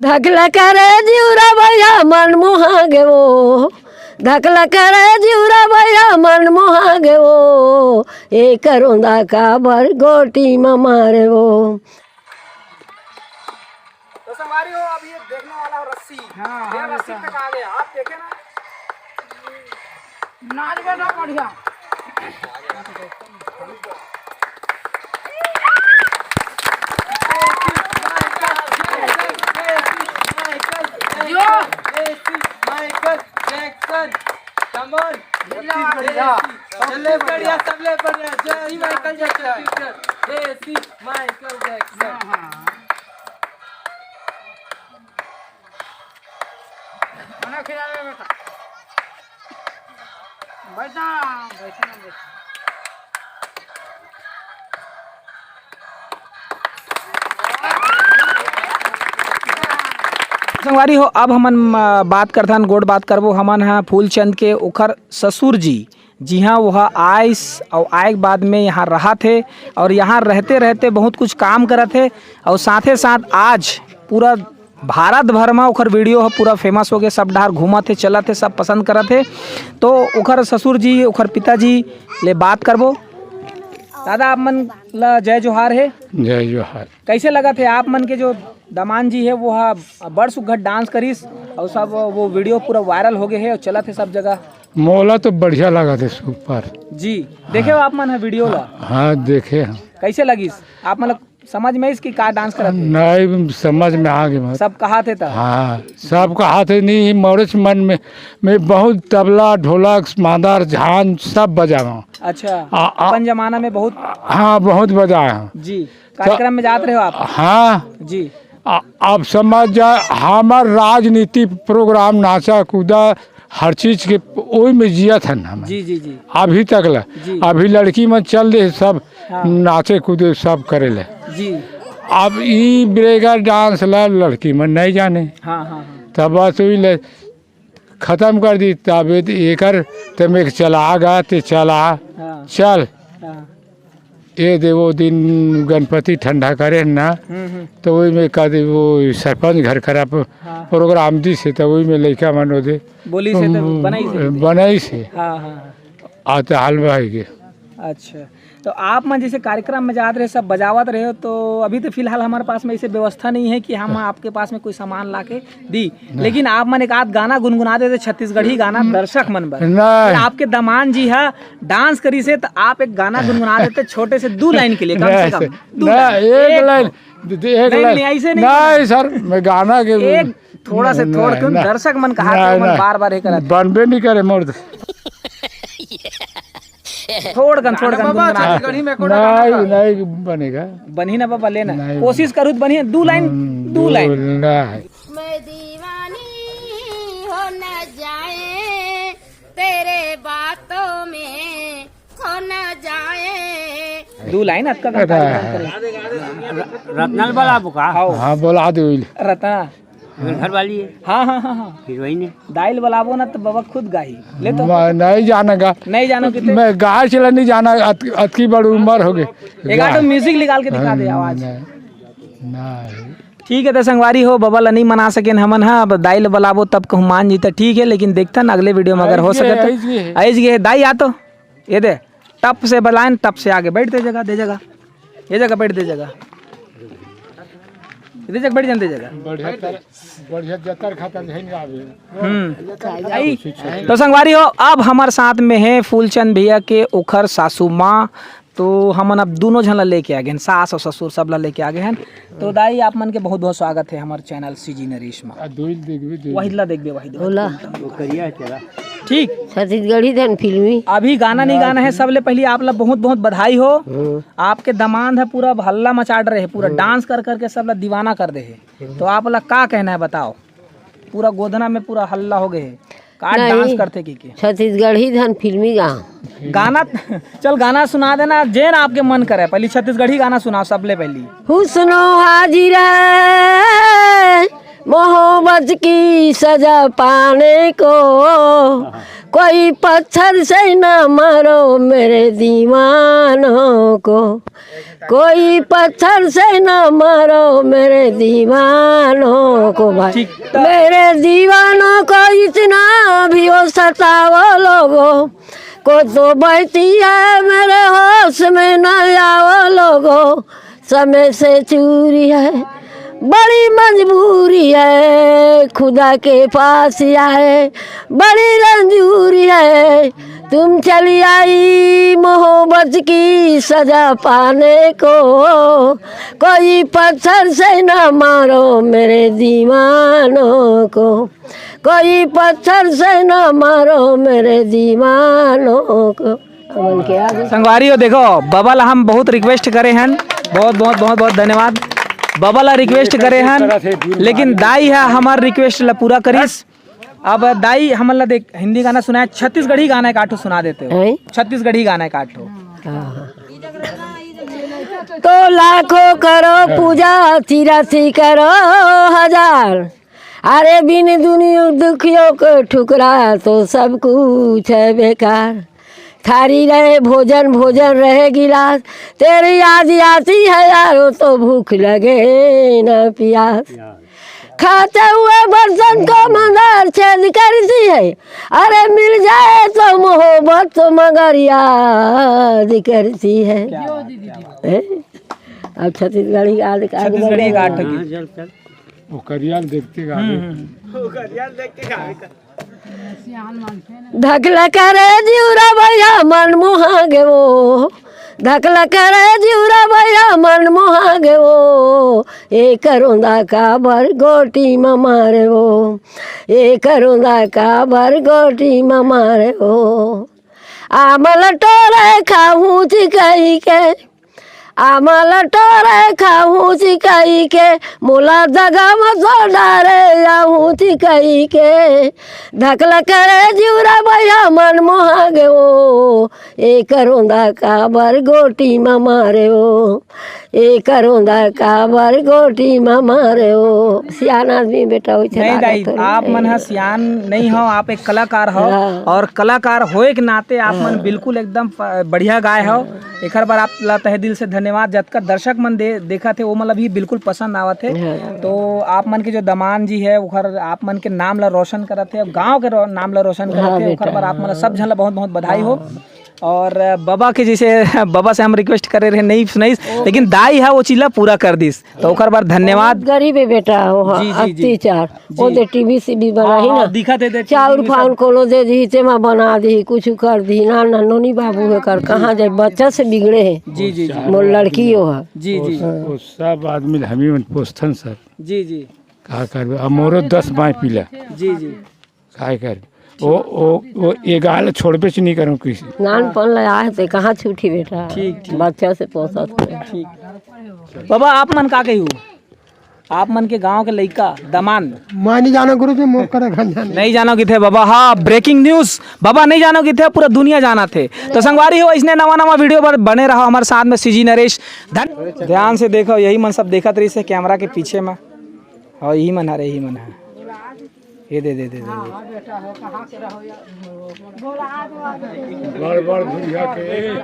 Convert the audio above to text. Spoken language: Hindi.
धाकला करे जीवरा भैया मन मोहा गेवो, धाकला करे जीवरा भैया मन मोहा गेवो, एक रोंदा का भर गोटी में मारे वो। तो सवारी हो, अब ये देखने वाला रस्सी। ये रस्सी पे कहा गया आप देखे ना, नाच बना बढ़िया। माइकल जैक्सन, कम ऑन, सबले बढ़िया, सबले बढ़िया, जय माइकल जैक्सन, देसी माइकल जैक्सन। खाना खिलावे बेटा, बैठना बैठना बैठना। संगवारी हो, अब हमन बात करथन गोड़ बात करबो हमन हाँ फूलचंद के ओखर ससुर जी। जी हाँ, वह आइस और आए के बाद में यहाँ रहा थे और यहाँ रहते रहते बहुत कुछ काम करत थे और साथे साथ आज पूरा भारत भर में ओखर वीडियो पूरा फेमस हो गए, सब डार घूमत थे, चलत थे, सब पसंद करत थे। तो ओखर ससुर जी, ओखर पिताजी ले बात करबो। दादा आप मन ला जय जोहार है। जय जोहार। कैसे लगा थे आप मन के जो दमान जी है वो बड़ सुघर डांस करीस और सब वो वीडियो पूरा वायरल हो गए है और चला थे सब जगह। मोला तो बढ़िया लगा थे सुपर जी। देखे हो आप मन है वीडियो ला? हाँ देखे हम। कैसे लगिस आप मतलब समझ में इसकी का डांस करत? नहीं समझ में आ गए। सब कहा थे था? हाँ सब कहा थे। नहीं मोरच मन में बहुत तबला ढोलक मांदार झांझ सब बजावा। अच्छा, अपन जमाना में बहुत। हाँ बहुत बजाया जी। कार्यक्रम में जाते रहे हो आप? हाँ जी। आप समझ जा, हमार राजनीति प्रोग्राम नाचा कूदा हर चीज के वही में जिया था हम। जी जी जी। अभी तक ला अभी लड़की में चल रहे सब। हाँ। नाचे कूदे सब करे ले जी। अब ई ब्रेगा डांस ला लड़की में नहीं जाने। हाँ हाँ। तब बस वही ले खत्म कर दी। तब एक तब एक चला गा ते चला। हाँ। चल हाँ। ये दे वो दिन गणपति ठंडा करे ना तो वही में का दे वो सरपंच घर करा प्रोग्राम दी से तो वही में लड़का मनो दे बोली से तो बनाई से। हाँ हाँ। आते हाल में आएगी। अच्छा, तो आप मन जैसे कार्यक्रम में जाते रहे सब बजावत रहे हो, तो अभी तो फिलहाल हमारे पास में ऐसे व्यवस्था नहीं है कि हम आपके पास में कोई सामान ला के दी, लेकिन आप मन एक आध गाना गुनगुना देते छत्तीसगढ़ी गाना दर्शक मन पर। आपके दमान जी है डांस करी से तो आप एक गाना गुनगुना देते छोटे से 2 लाइन के लिए, कम से कम 2 लाइन। एक लाइन ऐसे नहीं सर, मैं गाना के एक थोड़ा से थोड़ा क्यों दर्शक मन कहा बार बार बनबे नहीं करे मोर थोड़ गन नहीं बनेगा। बनी ना बाबा, लेना कोशिश करूँ तो बनी 2 लाइन 2 लाइन। मैं दीवानी हो न जाए तेरे बातों में खो न जाए। 2 लाइन अक्का रत्नल वाला बुका। हाँ बोला दो रत्ना घर वाली है। हाँ हाँ हाँ हाँ हीरोइन है। दाइल बलाबो ना तो बाबा खुद गाही ले तो नहीं जानेगा। नहीं जानो कितने मैं गाय चला नहीं जाना। अतकी बड़ी उम्र हो गई। एक आध म्यूजिक निकाल के दिखा दे आवाज। नहीं ठीक है तो संगवारी हो, बबल नहीं मना सके हमन। हाँ अब दाइल बलाबो तब कहूँ मान जीता ठीक है, लेकिन देखता ना अगले वीडियो में अगर हो सके तो आइज गए दाई आ तो ये दे टप से बलाएं, टप से आगे बैठ दे जगह, दे जगह ये जगह बैठ दे जगह, इधर जगह बैठ जाते जगह बढ़िया जतर खाता नहीं आवे। तो संगवारी हो, अब हमारे साथ में है फूलचंद भैया के ओखर सासू माँ। तो हमन अब दोनों झन ला लेके आ गए हैं, सास और ससुर सब ला लेके आ गए हैं। तो दाई आप मन के बहुत बहुत स्वागत है हमारे चैनल सीजी नरेश में। वही ला देखबे वही बोला ठीक। छत्तीसगढ़ी धन फिल्मी अभी गाना नहीं गाना है, सबले पहले आप ला बहुत बहुत बधाई हो। आपके दमाद है पूरा हल्ला मचा रहे, पूरा डांस कर करके सब ला दीवाना कर दे है। तो आप ला का कहना है बताओ? पूरा गोधना में पूरा हल्ला हो गए है, का डांस करते की छत्तीसगढ़ी धन फिल्मी गाना। चल गाना सुना देना जेन आपके मन करे, पहले छत्तीसगढ़ी गाना सुनाओ सबले पहली। हुस्नो हाजिर मोहब्बत की सजा पाने को कोई पत्थर से न मारो मेरे दीवानों को, कोई पत्थर से न मारो मेरे दीवानों को भाई, मेरे दीवानों को इतना भी हो सताओ लोगों को, तो बहती है मेरे होश में न आओ लोगों, समय से चूरी है बड़ी मजबूरी है, खुदा के पास आए बड़ी रंजूरी है, तुम चली आई मोहब्बत की सजा पाने को, कोई पत्थर से न मारो मेरे दीवानों को, कोई पत्थर से न मारो मेरे दीवानों को। संगवारी हो देखो बबल हम बहुत रिक्वेस्ट करे हैं, बहुत बहुत बहुत बहुत धन्यवाद। बबल रिक्वेस्ट करे हैं लेकिन दाई है हमार रिक्वेस्ट ला पूरा करीस। अब दाई हमला देख हिंदी गाना सुना है, छत्तीसगढ़ी गाना एक आठो सुना देते हो, छत्तीसगढ़ी गाना एक आठो। तो लाखों करो पूजा तीरथी करो हजार, अरे बिन दुनिया दुखियों को ठुकरा तो सब कुछ है बेकार, थारी रहे भोजन भोजन रहे गिलास, तेरी याद आती है यारो तो भूख लगे न प्यास, खाते हुए बर्तन को मगर छेद करती है, अरे मिल जाए तो मोहब्बत तो मगर याद करती है। अब छत्तीसगढ़ी याद वो करियाल देखते धकला करे जिउरा भैया मन मोहा गे वो, धकला करे जिउरा भैया मन मोहा गे वो, ए करोंदा का बर गोटी मारे वो, ए करोंदा का बर गोटी मारे वो, आमल टोरे खाऊं चिकई के, आमल टोरे खाऊं चिकई के, मोला दगा मसो डारे आऊं चिकई के, धकला करे जिउरा भैया मन मोहा गे वो, ए करोंदा का बर गोटी मारे वो, ए करोंदा का बर गोटी मारे वो। सियान आदमी बेटा हो नहीं दाई आप मन है सियान नहीं हो, आप एक कलाकार हो और कलाकार होए के नाते आप मन बिल्कुल एकदम बढ़िया गाय हो। एक बार आप ला तहे दिल से धन्यवाद। जतका दर्शक मन देखा थे वो मतलब भी बिल्कुल पसंद आवत है। तो आप मन के जो दमान जी है उखर आप मन के नाम ला रोशन करत है, गांव के नाम ला रोशन करत है, उखर पर आप मन सब झन ला बहुत बहुत बधाई हो। और बाबा के जैसे बाबा से हम रिक्वेस्ट करे रहे नहीं सुनाई, लेकिन दाई है वो चीला पूरा कर दिस, तो ओकर बार धन्यवाद। गरीब है बेटा वो अत्याचार वो दे टीवी सीडी बनाही ना दिखा दे चाउर फाउन कोनो दे दी तेमा बना दी कुछ कर दी ना नन्नोनी बाबू है कर कहाँ जाए बच्चा से बिगड़े है। जी जी मोर लड़की हो है जी जी वो सब आदमी हमी मन पोस्थन सर जी जी का कर अब मोरो 10 बाई पीला जी जी काय कर वो ये गाल छोड़बे नहीं करूँ किसी नान पन ले आए थे कहाँ छूटी बेटा ठीक बच्चा से पोसत ठीक। बाबा आप मन का कही आप मन के गांव के लड़का दमान मैं नहीं जाना गुरु जी मोकर खंजन नहीं जानो कि थे बाबा। हाँ ब्रेकिंग न्यूज बाबा नहीं जानो कि थे, पूरा दुनिया जाना थे। तो संगवारी हो इसने नवा नवा वीडियो पर बने रहा हमारे साथ में सीजी नरेश। ध्यान से देखो यही मन सब देखत रही से कैमरा के पीछे में। हाँ यही मन है यही मन है ये दे दे दे दे।